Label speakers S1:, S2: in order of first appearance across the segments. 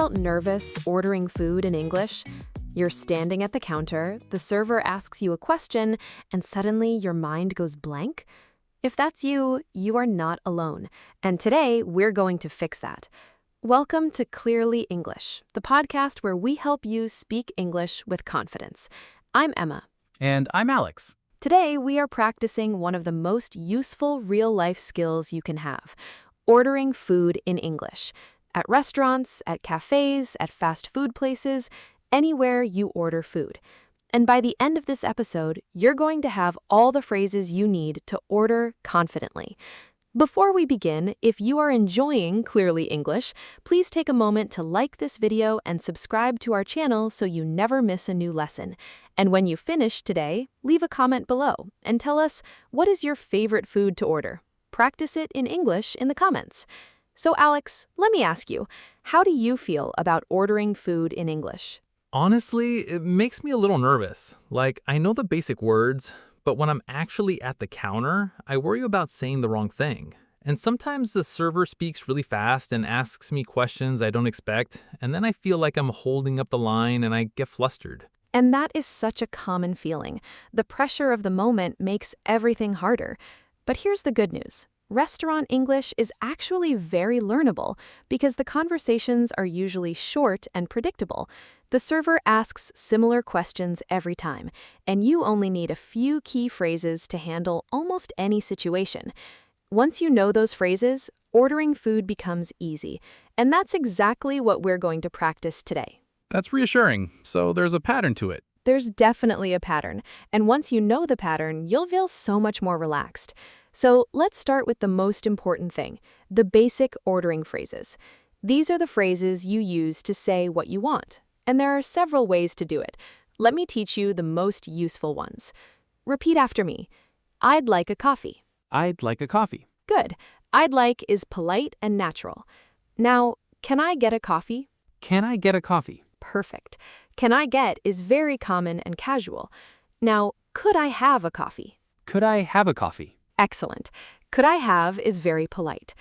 S1: felt nervous ordering food in English? You're standing at the counter, the server asks you a question, and suddenly your mind goes blank? If that's you, you are not alone. And today, we're going to fix that. Welcome to Clearly English, the podcast where we help you speak English with confidence. I'm Emma.
S2: And I'm Alex.
S1: Today, we are practicing one of the most useful real-life skills you can have, ordering food in English. At restaurants, at cafés, at fast food places, anywhere you order food. And by the end of this episode, you're going to have all the phrases you need to order confidently. Before we begin, if you are enjoying Clearly English, please take a moment to like this video and subscribe to our channel so you never miss a new lesson. And when you finish today, leave a comment below and tell us what is your favorite food to order. Practice it in English in the comments. So Alex, let me ask you, how do you feel about ordering food in English?
S2: Honestly, it makes me a little nervous. Like, I know the basic words, but when I'm actually at the counter, I worry about saying the wrong thing. And sometimes the server speaks really fast and asks me questions I don't expect, and then I feel like I'm holding up the line and I get flustered.
S1: And that is such a common feeling. The pressure of the moment makes everything harder. But here's the good news. Restaurant English is actually very learnable because the conversations are usually short and predictable. The server asks similar questions every time, and you only need a few key phrases to handle almost any situation. Once you know those phrases, ordering food becomes easy, and that's exactly what we're going to practice today.
S2: That's reassuring, so there's a pattern to it.
S1: There's definitely a pattern, and once you know the pattern, you'll feel so much more relaxed. So let's start with the most important thing, the basic ordering phrases. These are the phrases you use to say what you want, and there are several ways to do it. Let me teach you the most useful ones. Repeat after me. I'd like a coffee.
S2: I'd like a coffee.
S1: Good. I'd like is polite and natural. Now, can I get a coffee?
S2: Can I get a coffee?
S1: Perfect. Can I get is very common and casual. Now, could I have a coffee?
S2: Could I have a coffee?
S1: Excellent. Could I have is very polite.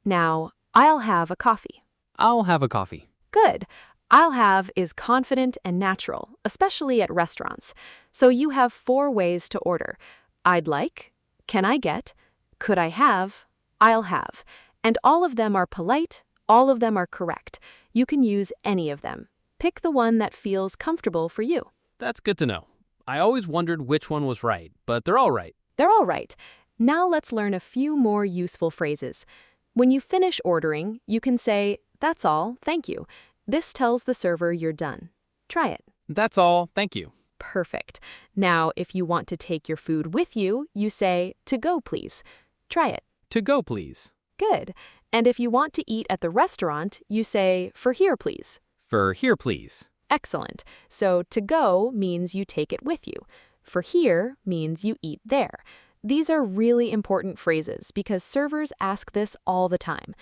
S1: Now, I'll have a coffee.
S2: I'll have a coffee.
S1: Good. I'll have is confident and natural, especially at restaurants. So you have 4 ways to order. I'd like, can I get, could I have, I'll have. And all of them are polite, all of them are correct. You can use any of them. Pick the one that feels comfortable for you.
S3: That's good to know. I always wondered which one was right, but they're all right.
S1: They're all right. Now let's learn a few more useful phrases. When you finish ordering, you can say, "That's all, thank you." This tells the server you're done. Try it.
S3: That's all, thank you.
S1: Perfect. Now, if you want to take your food with you, you say, "To go, please." Try it.
S3: To go, please.
S1: Good. And if you want to eat at the restaurant, you say, "For here, please."
S3: For here, please.
S1: Excellent. So to go means you take it with you. For here means you eat there. These are really important phrases because servers ask this all the time.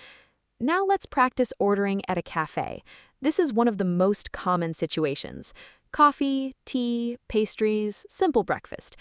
S1: Now let's practice ordering at a cafe. This is one of the most common situations. Coffee, tea, pastries, simple breakfast.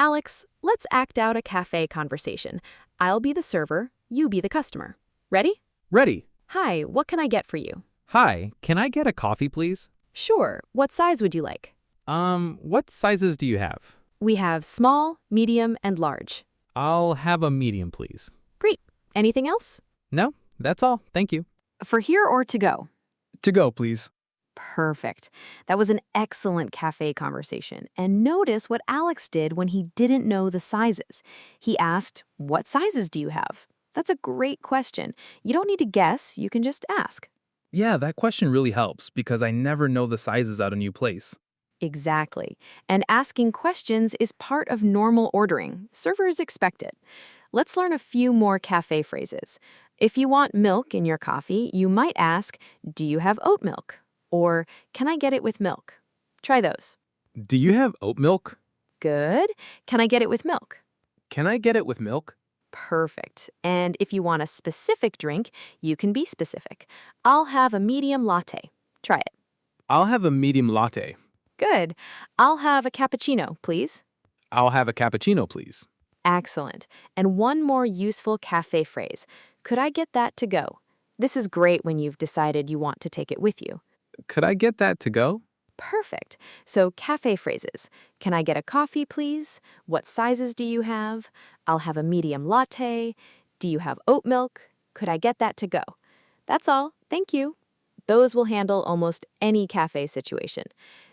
S1: Alex, let's act out a cafe conversation. I'll be the server, you be the customer. Ready?
S2: Ready.
S1: Hi, what can I get for you?
S2: Hi, can I get a coffee, please?
S1: Sure. What size would you like?
S2: What sizes do you have?
S1: We have small, medium, and large.
S2: I'll have a medium, please.
S1: Great. Anything else?
S2: No, that's all. Thank you.
S1: For here or to go?
S2: To go, please.
S1: Perfect. That was an excellent cafe conversation. And notice what Alex did when he didn't know the sizes. He asked, "What sizes do you have?" That's a great question. You don't need to guess, you can just ask.
S4: Yeah, that question really helps because I never know the sizes at a new place.
S1: Exactly. And asking questions is part of normal ordering. Servers expect it. Let's learn a few more cafe phrases. If you want milk in your coffee, you might ask, "Do you have oat milk?" Or, "Can I get it with milk?" Try those.
S4: Do you have oat milk?
S1: Good. Can I get it with milk?
S4: Can I get it with milk?
S1: Perfect. And if you want a specific drink, you can be specific. I'll have a medium latte. Try it.
S4: I'll have a medium latte.
S1: Good. I'll have a cappuccino, please.
S4: I'll have a cappuccino, please.
S1: Excellent. And one more useful cafe phrase. Could I get that to go? This is great when you've decided you want to take it with you.
S4: Could I get that to go?
S1: Perfect. So, cafe phrases. Can I get a coffee, please? What sizes do you have? I'll have a medium latte. Do you have oat milk? Could I get that to go? That's all. Thank you. Those will handle almost any cafe situation.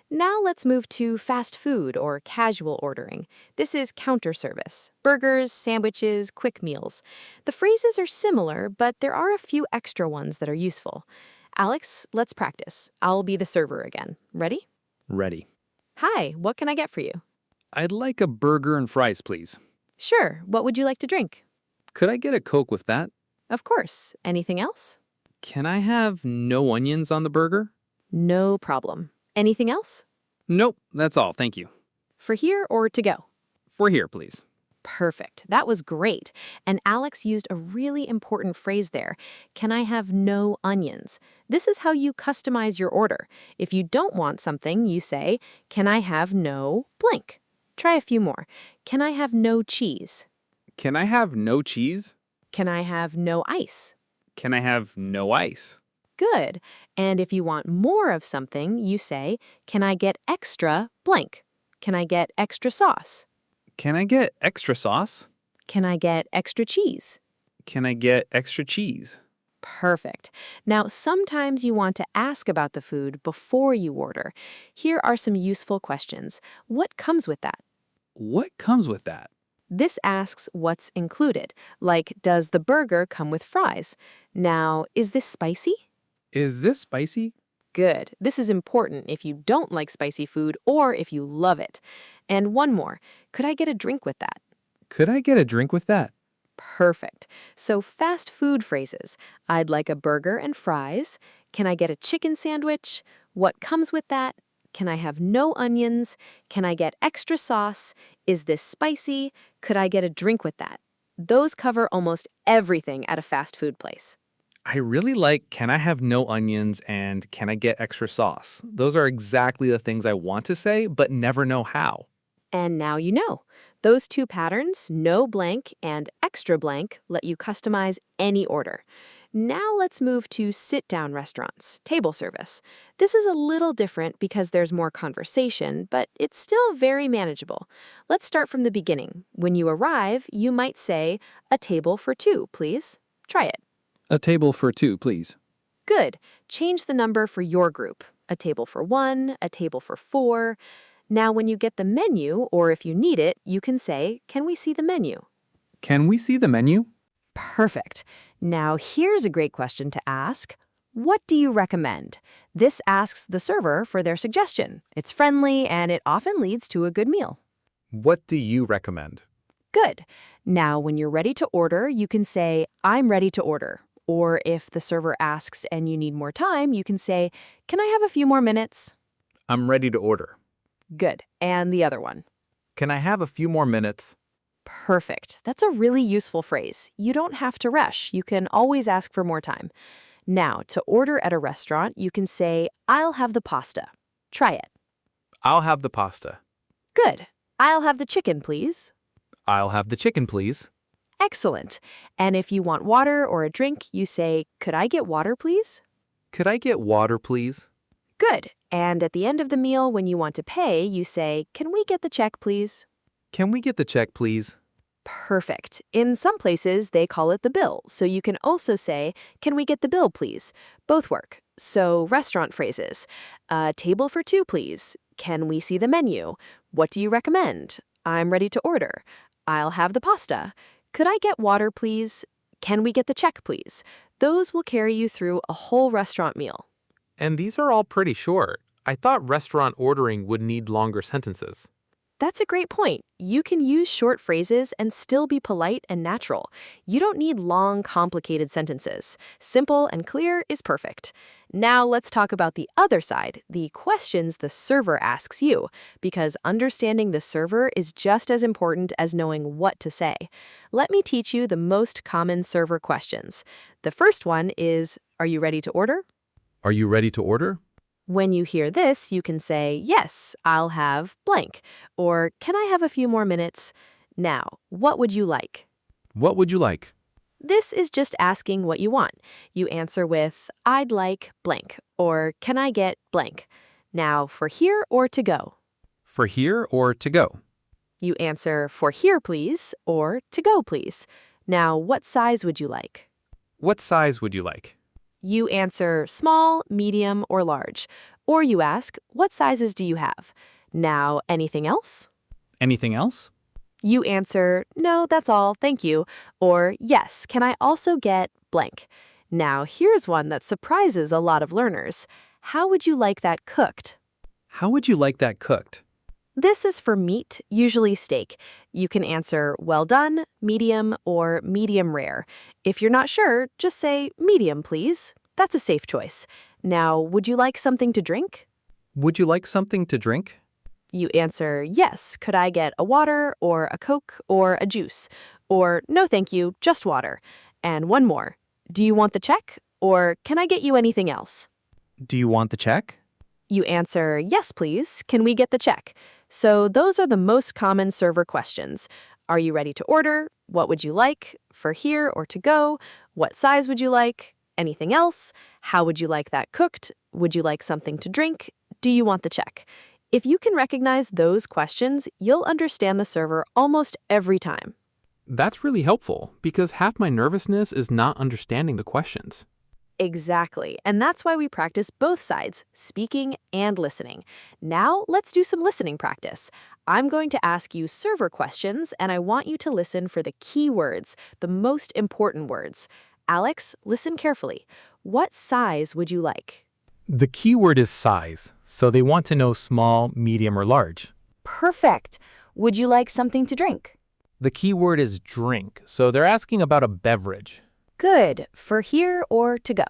S1: Now let's move to fast food or casual ordering. This is counter service. Burgers, sandwiches, quick meals. The phrases are similar, but there are a few extra ones that are useful. Alex, let's practice. I'll be the server again. Ready?
S3: Ready.
S1: Hi, what can I get for you?
S3: I'd like a burger and fries, please.
S1: Sure, what would you like to drink?
S3: Could I get a Coke with that?
S1: Of course. Anything else?
S3: Can I have no onions on the burger?
S1: No problem. Anything else?
S3: Nope, that's all, thank you.
S1: For here or to go?
S3: For here, please.
S1: Perfect. That was great. And Alex used a really important phrase there. Can I have no onions? This is how you customize your order. If you don't want something, you say, can I have no blank? Try a few more. Can I have no cheese?
S3: Can I have no cheese?
S1: Can I have no ice?
S3: Can I have no ice?
S1: Good. And if you want more of something, you say, can I get extra blank? Can I get extra sauce?
S3: Can I get extra sauce?
S1: Can I get extra cheese?
S3: Can I get extra cheese?
S1: Perfect. Now, sometimes you want to ask about the food before you order. Here are some useful questions. What comes with that?
S3: What comes with that?
S1: This asks what's included, like, does the burger come with fries? Now, is this spicy?
S4: Is this spicy?
S1: Good. This is important if you don't like spicy food or if you love it. And one more. Could I get a drink with that?
S4: Could I get a drink with that?
S1: Perfect. So fast food phrases. I'd like a burger and fries. Can I get a chicken sandwich? What comes with that? Can I have no onions? Can I get extra sauce? Is this spicy? Could I get a drink with that? Those cover almost everything at a fast food place.
S4: I really like can I have no onions and can I get extra sauce? Those are exactly the things I want to say, but never know how.
S1: And now you know. Those two patterns, no blank and extra blank, let you customize any order. Now let's move to sit-down restaurants, table service. This is a little different because there's more conversation, but it's still very manageable. Let's start from the beginning. When you arrive, you might say, a table for two, please. Try it.
S4: A table for two, please.
S1: Good. Change the number for your group. A table for one, a table for four. Now, when you get the menu, or if you need it, you can say, can we see the menu?
S4: Can we see the menu?
S1: Perfect. Now, here's a great question to ask. What do you recommend? This asks the server for their suggestion. It's friendly, and it often leads to a good meal.
S5: What do you recommend?
S1: Good. Now, when you're ready to order, you can say, I'm ready to order. Or if the server asks and you need more time, you can say, can I have a few more minutes?
S5: I'm ready to order.
S1: Good. And the other one.
S5: Can I have a few more minutes?
S1: Perfect. That's a really useful phrase. You don't have to rush. You can always ask for more time. Now, to order at a restaurant, you can say, I'll have the pasta. Try it.
S5: I'll have the pasta.
S1: Good. I'll have the chicken, please.
S5: I'll have the chicken, please.
S1: Excellent. And if you want water or a drink, you say, could I get water, please?
S5: Could I get water, please?
S1: Good. And at the end of the meal, when you want to pay, you say, can we get the check, please?
S5: Can we get the check, please?
S1: Perfect. In some places, they call it the bill, so you can also say, can we get the bill, please? Both work. So restaurant phrases. Table for two, please. Can we see the menu? What do you recommend? I'm ready to order. I'll have the pasta. Could I get water, please? Can we get the check, please? Those will carry you through a whole restaurant meal.
S2: And these are all pretty short. I thought restaurant ordering would need longer sentences.
S1: That's a great point. You can use short phrases and still be polite and natural. You don't need long, complicated sentences. Simple and clear is perfect. Now let's talk about the other side, the questions the server asks you, because understanding the server is just as important as knowing what to say. Let me teach you the most common server questions. The first one is, are you ready to order?
S5: Are you ready to order?
S1: When you hear this, you can say, yes, I'll have blank, or can I have a few more minutes? Now, what would you like?
S5: What would you like?
S1: This is just asking what you want. You answer with, I'd like blank, or can I get blank? Now, for here or to go?
S5: For here or to go?
S1: You answer, for here, please, or to go, please. Now, what size would you like?
S5: What size would you like?
S1: You answer, small, medium, or large. Or you ask, what sizes do you have? Now, anything else?
S5: Anything else?
S1: You answer, no, that's all, thank you. Or, yes, can I also get blank? Now, here's one that surprises a lot of learners. How would you like that cooked?
S5: How would you like that cooked?
S1: This is for meat, usually steak. You can answer well done, medium, or medium rare. If you're not sure, just say medium, please. That's a safe choice. Now, would you like something to drink?
S5: Would you like something to drink?
S1: You answer, yes, could I get a water, or a Coke, or a juice? Or, no thank you, just water. And one more. Do you want the check? Or can I get you anything else?
S5: Do you want the check?
S1: You answer, yes, please. Can we get the check? So those are the most common server questions. Are you ready to order? What would you like? For here or to go? What size would you like? Anything else? How would you like that cooked? Would you like something to drink? Do you want the check? If you can recognize those questions, you'll understand the server almost every time.
S2: That's really helpful because half my nervousness is not understanding the questions.
S1: Exactly. And that's why we practice both sides, speaking and listening. Now, let's do some listening practice. I'm going to ask you server questions, and I want you to listen for the key words, the most important words. Alex, listen carefully. What size would you like?
S2: The key word is size, so they want to know small, medium, or large.
S6: Perfect. Would you like something to drink?
S2: The key word is drink, so they're asking about a beverage.
S6: Good. For here or to go?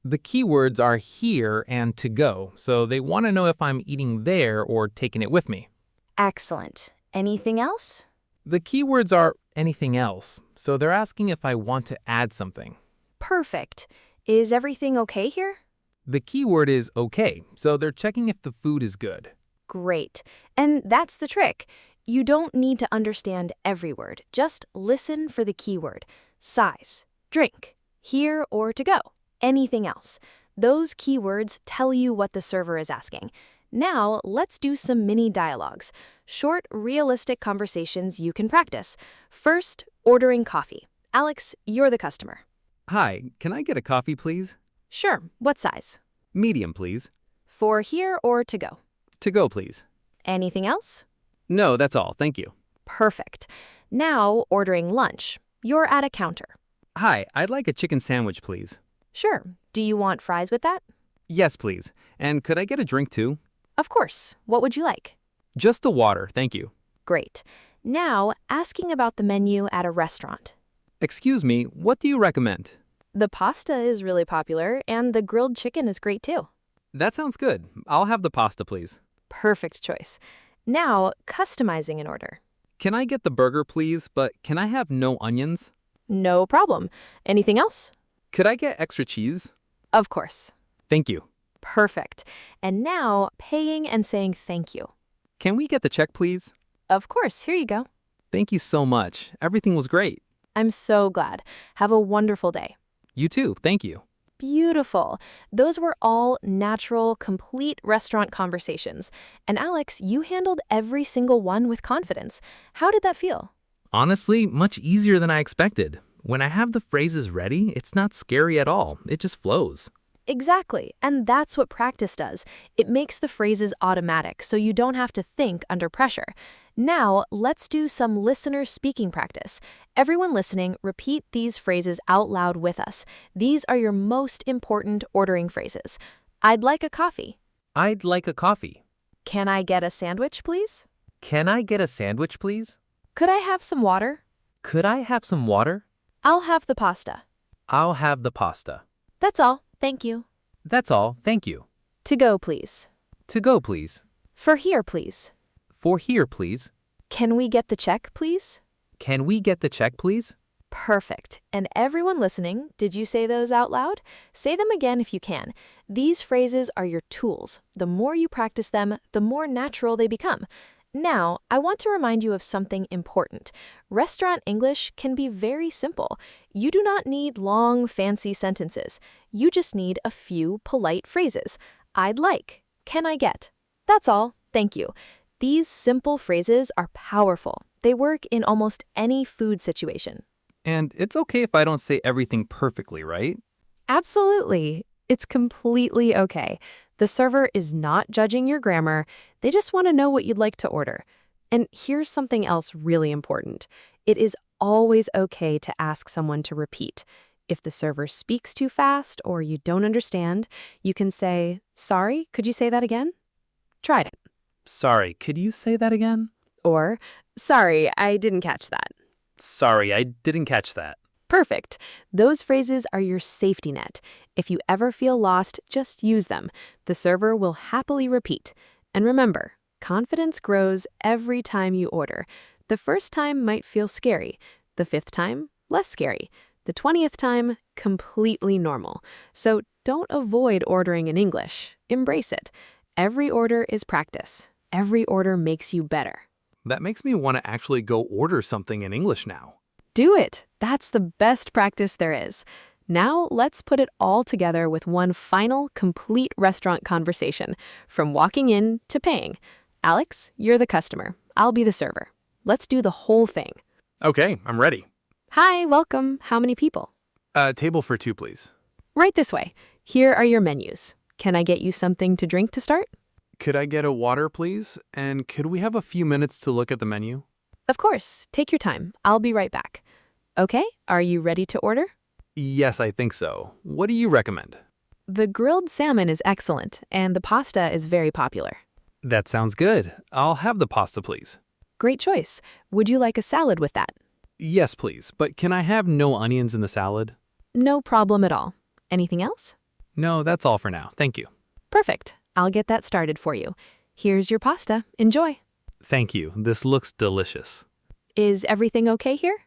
S2: The keywords are here and to go, so they want to know if I'm eating there or taking it with me.
S6: Excellent. Anything else?
S2: The keywords are anything else, so they're asking if I want to add something.
S6: Perfect. Is everything okay here?
S2: The keyword is okay, so they're checking if the food is good.
S6: Great. And that's the trick. You don't need to understand every word. Just listen for the keyword. Size, drink, here or to go, anything else. Those keywords tell you what the server is asking. Now, let's do some mini dialogues. Short, realistic conversations you can practice. First, ordering coffee. Alex, you're the customer.
S4: Hi, can I get a coffee, please?
S1: Sure. What size?
S4: Medium, please.
S1: For here or to go?
S4: To go, please.
S1: Anything else?
S4: No, that's all. Thank you.
S1: Perfect. Now, ordering lunch. You're at a counter.
S4: Hi, I'd like a chicken sandwich, please.
S1: Sure. Do you want fries with that?
S4: Yes, please. And could I get a drink, too?
S1: Of course. What would you like?
S4: Just a water, thank you.
S1: Great. Now, asking about the menu at a restaurant.
S4: Excuse me, what do you recommend?
S1: The pasta is really popular, and the grilled chicken is great too.
S4: That sounds good. I'll have the pasta, please.
S1: Perfect choice. Now, customizing an order.
S4: Can I get the burger, please, but can I have no onions?
S1: No problem. Anything else?
S4: Could I get extra cheese?
S1: Of course.
S4: Thank you.
S1: Perfect. And now, paying and saying thank you.
S4: Can we get the check, please?
S1: Of course. Here you go.
S4: Thank you so much. Everything was great.
S1: I'm so glad. Have a wonderful day.
S4: You too. Thank you.
S1: Beautiful. Those were all natural, complete restaurant conversations. And Alex, you handled every single one with confidence. How did that feel?
S2: Honestly, much easier than I expected. When I have the phrases ready, it's not scary at all. It just flows.
S1: Exactly. And that's what practice does. It makes the phrases automatic, so you don't have to think under pressure. Now, let's do some listener speaking practice. Everyone listening, repeat these phrases out loud with us. These are your most important ordering phrases. I'd like a coffee.
S5: I'd like a coffee.
S1: Can I get a sandwich, please?
S5: Can I get a sandwich, please?
S1: Could I have some water?
S5: Could I have some water?
S1: I'll have the pasta.
S5: I'll have the pasta.
S1: That's all. Thank you.
S5: That's all. Thank you.
S1: To go, please.
S5: To go, please.
S1: For here, please.
S5: For here, please.
S1: Can we get the check, please?
S5: Can we get the check, please?
S1: Perfect. And everyone listening, did you say those out loud? Say them again if you can. These phrases are your tools. The more you practice them, the more natural they become.
S6: Now, I want to remind you of something important. Restaurant English can be very simple. You do not need long, fancy sentences. You just need a few polite phrases. I'd like. Can I get? That's all. Thank you. These simple phrases are powerful. They work in almost any food situation.
S5: And it's okay if I don't say everything perfectly, right?
S1: Absolutely. It's completely okay. The server is not judging your grammar. They just want to know what you'd like to order. And here's something else really important. It is always okay to ask someone to repeat. If the server speaks too fast or you don't understand, you can say, "Sorry, could you say that again?" Try it.
S3: Sorry, could you say that again?
S1: Or, "Sorry, I didn't catch that."
S3: Sorry, I didn't catch that.
S1: Perfect. Those phrases are your safety net. If you ever feel lost, just use them. The server will happily repeat. And remember, confidence grows every time you order. The first time might feel scary. The 5th time, less scary. The 20th time, completely normal. So don't avoid ordering in English. Embrace it. Every order is practice. Every order makes you better.
S2: That makes me want to actually go order something in English now.
S1: Do it. That's the best practice there is. Now let's put it all together with one final, complete restaurant conversation, from walking in to paying. Alex, you're the customer. I'll be the server. Let's do the whole thing.
S2: Okay, I'm ready.
S1: Hi, welcome. How many people?
S2: Table for 2, please.
S1: Right this way. Here are your menus. Can I get you something to drink to start?
S2: Could I get a water, please? And could we have a few minutes to look at the menu?
S1: Of course. Take your time. I'll be right back. Okay, are you ready to order?
S2: Yes, I think so. What do you recommend?
S1: The grilled salmon is excellent, and the pasta is very popular.
S2: That sounds good. I'll have the pasta, please.
S1: Great choice. Would you like a salad with that?
S2: Yes, please. But can I have no onions in the salad?
S1: No problem at all. Anything else?
S2: No, that's all for now. Thank you.
S1: Perfect. I'll get that started for you. Here's your pasta. Enjoy.
S2: Thank you. This looks delicious.
S1: Is everything okay here?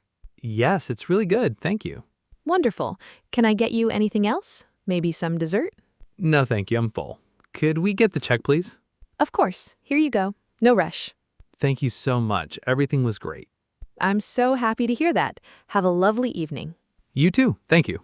S2: Yes, it's really good. Thank you.
S1: Wonderful. Can I get you anything else? Maybe some dessert?
S2: No, thank you. I'm full. Could we get the check, please?
S1: Of course. Here you go. No rush.
S2: Thank you so much. Everything was great.
S1: I'm so happy to hear that. Have a lovely evening.
S2: You too. Thank you.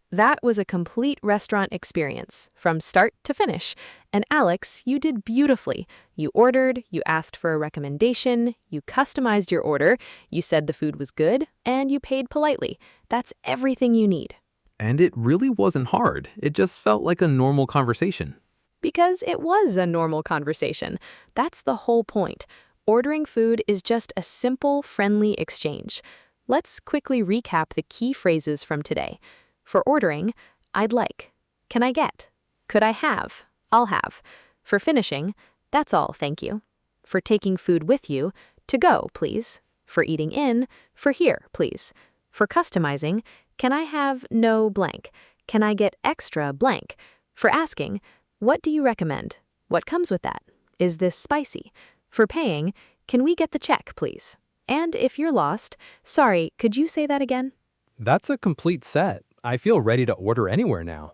S1: That was a complete restaurant experience, from start to finish. And Alex, you did beautifully. You ordered, you asked for a recommendation, you customized your order, you said the food was good, and you paid politely. That's everything you need.
S2: And it really wasn't hard. It just felt like a normal conversation.
S1: Because it was a normal conversation. That's the whole point. Ordering food is just a simple, friendly exchange. Let's quickly recap the key phrases from today. For ordering, I'd like. Can I get? Could I have? I'll have. For finishing, that's all, thank you. For taking food with you, to go, please. For eating in, for here, please. For customizing, can I have no blank? Can I get extra blank? For asking, what do you recommend? What comes with that? Is this spicy? For paying, can we get the check, please? And if you're lost, sorry, could you say that again?
S7: That's a complete set. I feel ready to order anywhere now.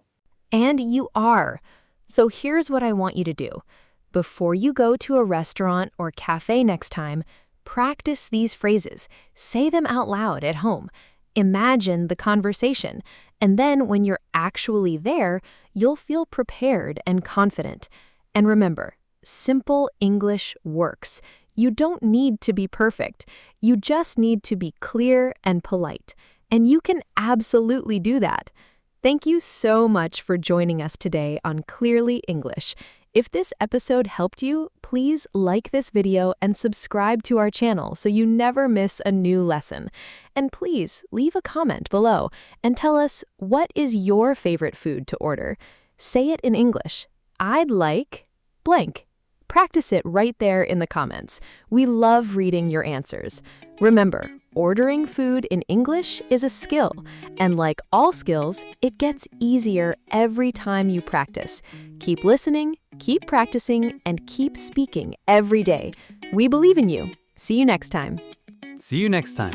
S6: And you are. So here's what I want you to do. Before you go to a restaurant or cafe next time, practice these phrases. Say them out loud at home. Imagine the conversation. And then when you're actually there, you'll feel prepared and confident. And remember, simple English works. You don't need to be perfect. You just need to be clear and polite. And you can absolutely do that. Thank you so much for joining us today on Clearly English. If this episode helped you, please like this video and subscribe to our channel so you never miss a new lesson. And please leave a comment below and tell us, what is your favorite food to order? Say it in English. I'd like blank. Practice it right there in the comments. We love reading your answers. Remember, ordering food in English is a skill, and like all skills, it gets easier every time you practice. Keep listening, keep practicing, and keep speaking every day. We believe in you. See you next time.
S2: See you next time.